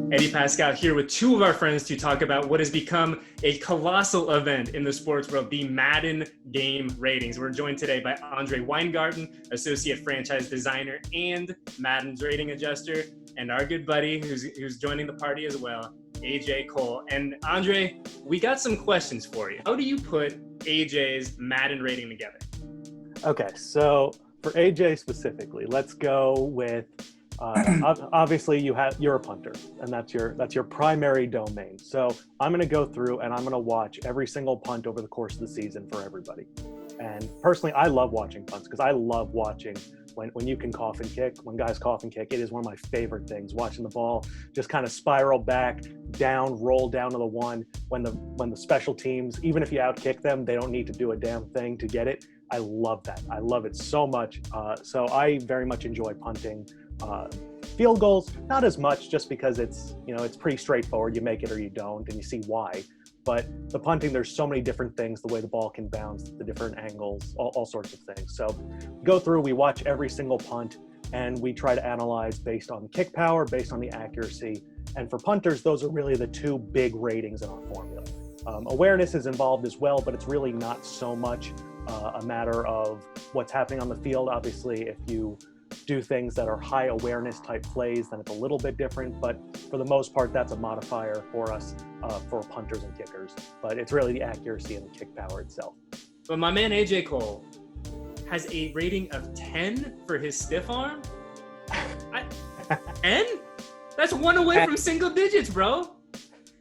Eddie Paskal here with two of our friends to talk about what has become a colossal event in the sports world, the Madden game ratings. We're joined today by Andre Weingarten, Associate Franchise Designer and Madden's rating adjuster, and our good buddy who's joining the party as well, AJ Cole. And Andre, we got some questions for you. How do you put AJ's Madden rating together? Okay, so for AJ specifically, let's go with obviously you're a punter, and that's your primary domain. So I'm going to go through and I'm going to watch every single punt over the course of the season for everybody. And personally, I love watching punts because I love watching when you can cough and kick, when guys cough and kick. It is one of my favorite things, watching the ball just kind of spiral back, down, roll down to the one. When the special teams, even if you outkick them, they don't need to do a damn thing to get it. I love that. I love it so much. So I very much enjoy punting. Field goals, not as much, just because it's pretty straightforward. You make it or you don't, and you see why. But the punting, there's so many different things, the way the ball can bounce, the different angles, all sorts of things. So go through, we watch every single punt, and we try to analyze based on kick power, based on the accuracy. And for punters, those are really the two big ratings in our formula. Awareness is involved as well, but it's really not so much a matter of what's happening on the field. Obviously, if you do things that are high awareness type plays, then it's a little bit different, but for the most part, that's a modifier for us for punters and kickers. But it's really the accuracy and the kick power itself. But my man AJ Cole has a rating of 10 for his stiff arm. 10? That's one away from single digits, bro.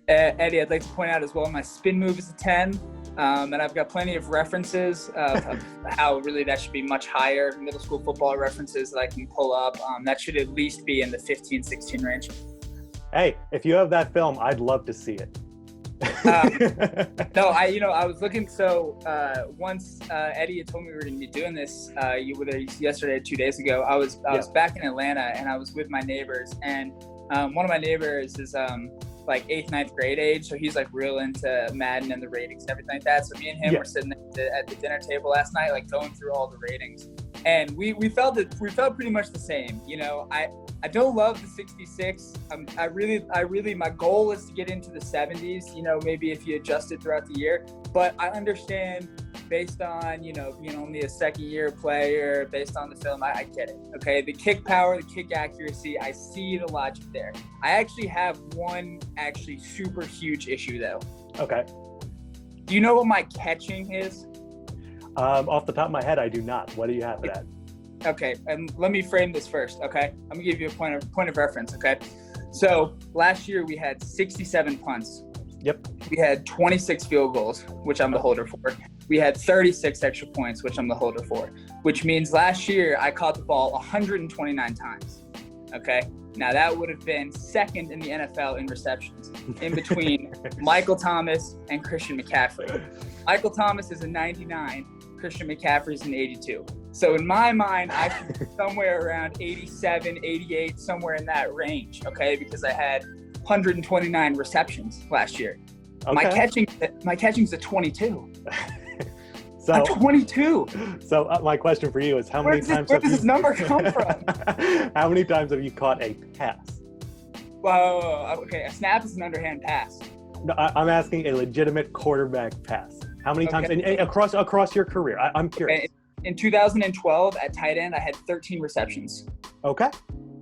Eddie, I'd like to point out as well, my spin move is a 10. And I've got plenty of references of how really that should be much higher, middle school football references that I can pull up. That should at least be in the 15, 16 range. Hey, if you have that film, I'd love to see it. No, I was looking. So once Eddie had told me we were going to be doing this, whether yesterday or 2 days ago, I was back in Atlanta and I was with my neighbors, and one of my neighbors is like 8th, 9th grade age. So he's like real into Madden and the ratings and everything like that. So me and him were sitting at the dinner table last night, like going through all the ratings. And we felt pretty much the same. I don't love the 66. I really, my goal is to get into the 70s, maybe if you adjust it throughout the year. But I understand based on, being only a second year player, based on the film, I get it. Okay. The kick power, the kick accuracy, I see the logic there. I actually have one super huge issue though. Okay. Do you know what my catching is? Off the top of my head, I do not. What do you have for that? Okay, and let me frame this first, okay? I'm gonna give you a point of reference, okay? So last year we had 67 punts. Yep. We had 26 field goals, which I'm the holder for. We had 36 extra points, which I'm the holder for, which means last year I caught the ball 129 times, okay? Now that would have been second in the NFL in receptions, in between Michael Thomas and Christian McCaffrey. Michael Thomas is a 99, Christian McCaffrey is an 82. So in my mind, I should be somewhere around 87, 88, somewhere in that range, okay? Because I had 129 receptions last year. Okay. My catching's a 22. So I'm 22. So my question for you is, Where does this number come from? How many times have you caught a pass? Whoa, okay, a snap is an underhand pass. No, I'm asking a legitimate quarterback pass. How many times across your career? I'm curious. In 2012 at tight end, I had 13 receptions. Okay,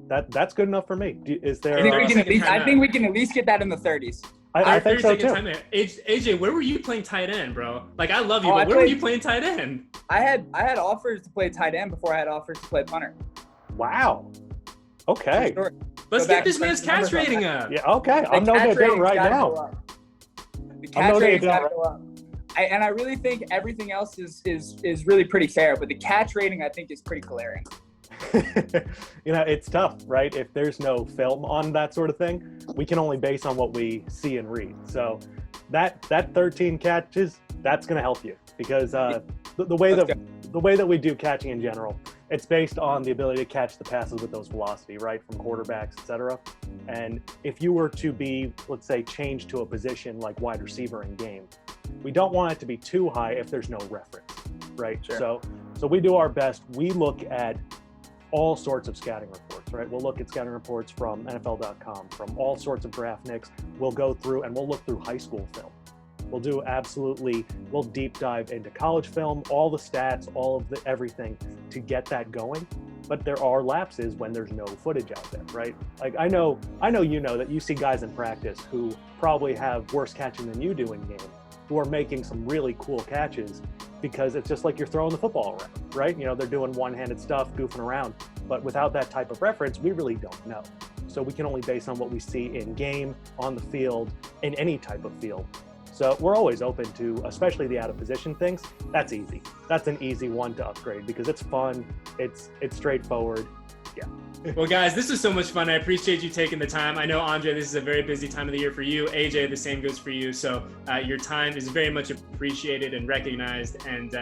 that's good enough for me. Is there? I think we can at least get that in the 30s. I think so too. AJ, where were you playing tight end, bro? Like, I love you, but where were you playing tight end? I had offers to play tight end before I had offers to play punter. Wow. Okay. Sure. Let's get this man's catch rating up. Yeah. Okay. I'm no good right now. The catch rating's got to go up. And I really think everything else is really pretty fair, but the catch rating I think is pretty glaring. It's tough, right? If there's no film on that sort of thing, we can only base on what we see and read. So that 13 catches, that's going to help you, because the way that we do catching in general, it's based on the ability to catch the passes with those velocity, right, from quarterbacks, etc. And if you were to be, let's say, changed to a position like wide receiver in game, we don't want it to be too high if there's no reference, right? Sure. So we do our best. We look at all sorts of scouting reports. reports, right? We'll look at scouting reports from NFL.com, from all sorts of Draftniks. We'll go through and we'll look through high school film. We'll deep dive into college film, all the stats, all of the everything to get that going. But there are lapses when there's no footage out there, right? Like I know you know that you see guys in practice who probably have worse catching than you do in game, who are making some really cool catches because it's just like you're throwing the football around, right? You know, they're doing one-handed stuff, goofing around. But without that type of reference, we really don't know. So we can only base on what we see in game, on the field, in any type of field. So we're always open to, especially the out of position things. That's easy. That's an easy one to upgrade because it's fun. It's straightforward. Yeah. Well, guys, this was so much fun. I appreciate you taking the time. I know, Andre, this is a very busy time of the year for you. AJ, the same goes for you. So your time is very much appreciated and recognized. And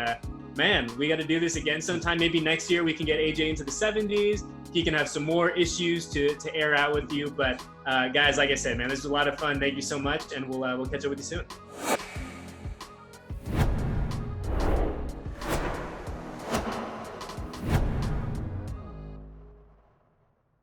man, we got to do this again sometime. Maybe next year we can get AJ into the 70s. He can have some more issues to air out with you. But guys, like I said, man, this was a lot of fun. Thank you so much. And we'll catch up with you soon.